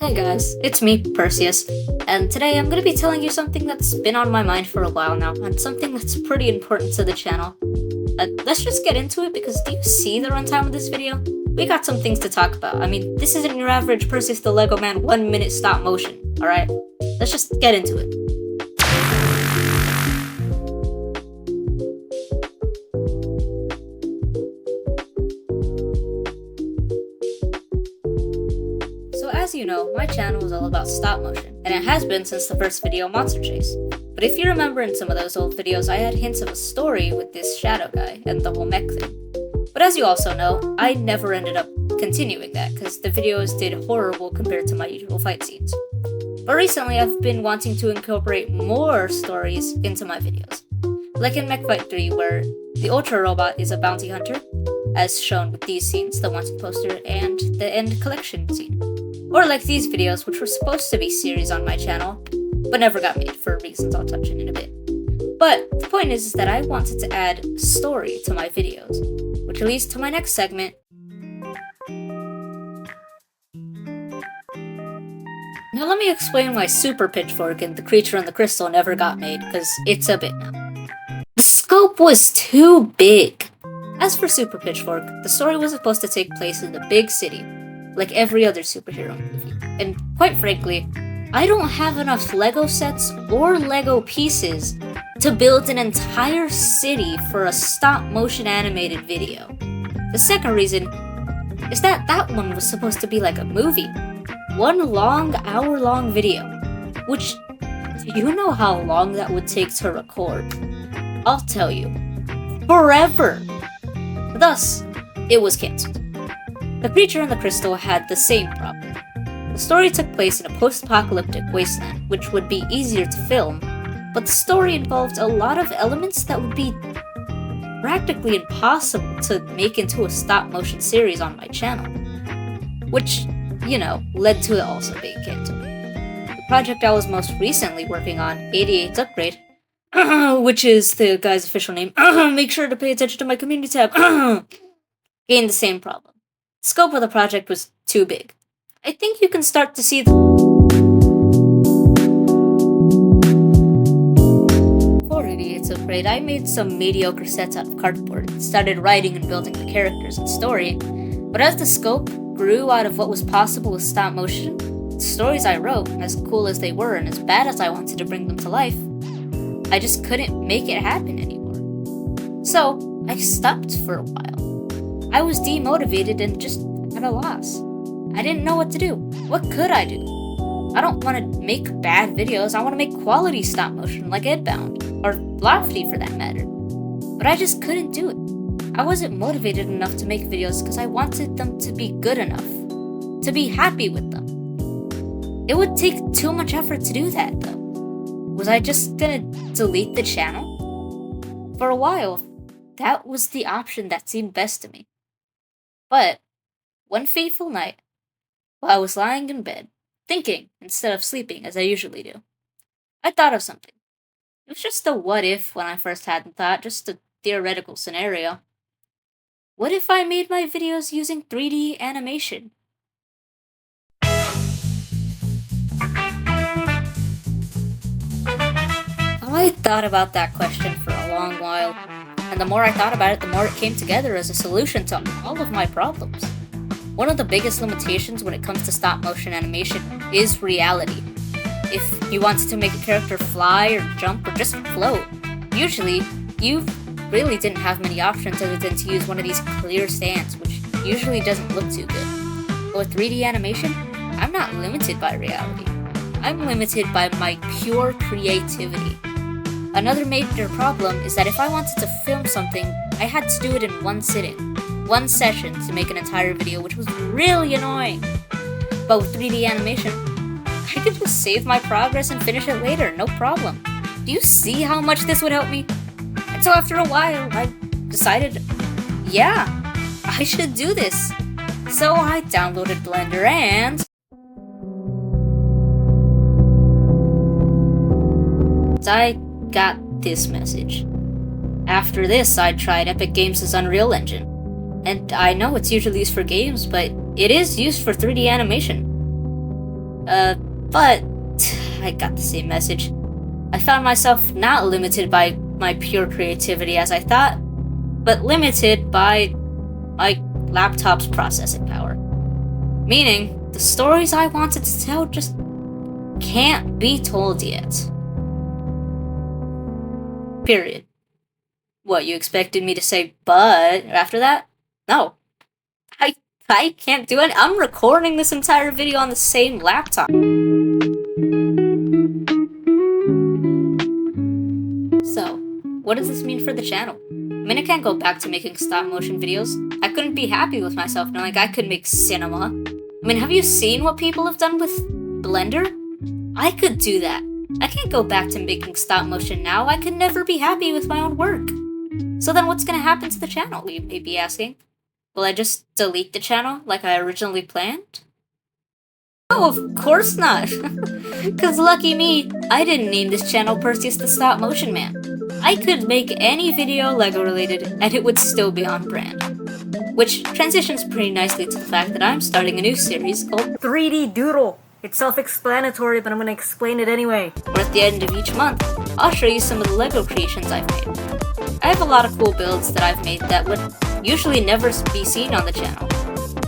Hey guys, it's me, Perseus, and today I'm going to be telling you something that's been on my mind for a while now, and something that's pretty important to the channel. Let's just get into it, because do you see the runtime of this video? We got some things to talk about. I mean, this isn't your average Perseus the Lego Man 1 minute stop motion, alright? Let's just get into it. As you know, my channel is all about stop motion, and it has been since the first video, Monster Chase. But if you remember in some of those old videos, I had hints of a story with this shadow guy and the whole mech thing. But as you also know, I never ended up continuing that, because the videos did horrible compared to my usual fight scenes. But recently, I've been wanting to incorporate more stories into my videos. Like in Mech Fight 3, where the Ultra Robot is a bounty hunter, as shown with these scenes, the wanted poster, and the end collection scene. Or like these videos, which were supposed to be series on my channel, but never got made for reasons I'll touch on in a bit. But the point is that I wanted to add story to my videos, which leads to my next segment. Now let me explain why Super Pitchfork and The Creature in the Crystal never got made, because it's a bit now. The scope was too big. As for Super Pitchfork, the story was supposed to take place in the big city, like every other superhero movie. And quite frankly, I don't have enough Lego sets or Lego pieces to build an entire city for a stop-motion animated video. The second reason is that that one was supposed to be like a movie. One long, hour-long video. Which, do you know how long that would take to record? I'll tell you. Forever! Thus, it was cancelled. The Creature in the Crystal had the same problem. The story took place in a post-apocalyptic wasteland, which would be easier to film, but the story involved a lot of elements that would be practically impossible to make into a stop-motion series on my channel. Which, you know, led to it also being cancelled. The project I was most recently working on, 88's Upgrade, which is the guy's official name, make sure to pay attention to my community tab, gained the same problem. The scope of the project was too big. I think you can start to see For 88's Upgrade, I made some mediocre sets out of cardboard and started writing and building the characters and story, but as the scope grew out of what was possible with stop motion, the stories I wrote, as cool as they were and as bad as I wanted to bring them to life, I just couldn't make it happen anymore. So, I stopped for a while. I was demotivated and just at a loss. I didn't know what to do. What could I do? I don't want to make bad videos, I want to make quality stop motion like Earthbound, or Lofty for that matter. But I just couldn't do it. I wasn't motivated enough to make videos because I wanted them to be good enough, to be happy with them. It would take too much effort to do that though. Was I just gonna delete the channel? For a while, that was the option that seemed best to me. But, one fateful night, while I was lying in bed, thinking instead of sleeping as I usually do, I thought of something. It was just a what if when I first had the thought, just a theoretical scenario. What if I made my videos using 3D animation? I thought about that question for a long while. And the more I thought about it, the more it came together as a solution to all of my problems. One of the biggest limitations when it comes to stop-motion animation is reality. If you wanted to make a character fly or jump or just float, usually you really didn't have many options other than to use one of these clear stands, which usually doesn't look too good. But with 3D animation, I'm not limited by reality. I'm limited by my pure creativity. Another major problem is that if I wanted to film something, I had to do it in one sitting, one session to make an entire video, which was really annoying. But with 3D animation, I could just save my progress and finish it later, no problem. Do you see how much this would help me? And so after a while, I decided, yeah, I should do this. So I downloaded Blender and I got this message. After this, I tried Epic Games' Unreal Engine. And I know it's usually used for games, but it is used for 3D animation. But I got the same message. I found myself not limited by my pure creativity as I thought, but limited by my laptop's processing power. Meaning, the stories I wanted to tell just can't be told yet. Period. What, you expected me to say but after that? No. I can't do it. I'm recording this entire video on the same laptop. So, what does this mean for the channel? I mean, I can't go back to making stop motion videos. I couldn't be happy with myself knowing I could make cinema. I mean, have you seen what people have done with Blender? I could do that. I can't go back to making stop motion now. I could never be happy with my own work. So then what's gonna happen to the channel, you may be asking? Will I just delete the channel like I originally planned? Oh, of course not! Cause lucky me, I didn't name this channel Perseus the Stop Motion Man. I could make any video LEGO related and it would still be on brand. Which transitions pretty nicely to the fact that I'm starting a new series called 3D Doodle. It's self-explanatory, but I'm gonna explain it anyway. where at the end of each month, I'll show you some of the LEGO creations I've made. I have a lot of cool builds that I've made that would usually never be seen on the channel.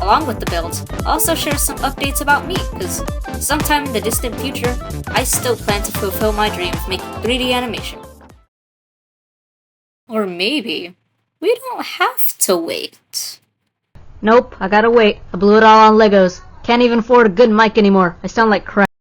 Along with the builds, I'll also share some updates about me, because sometime in the distant future, I still plan to fulfill my dream of making 3D animation. Or maybe, we don't have to wait. Nope, I gotta wait. I blew it all on Legos. Can't even afford a good mic anymore. I sound like crap.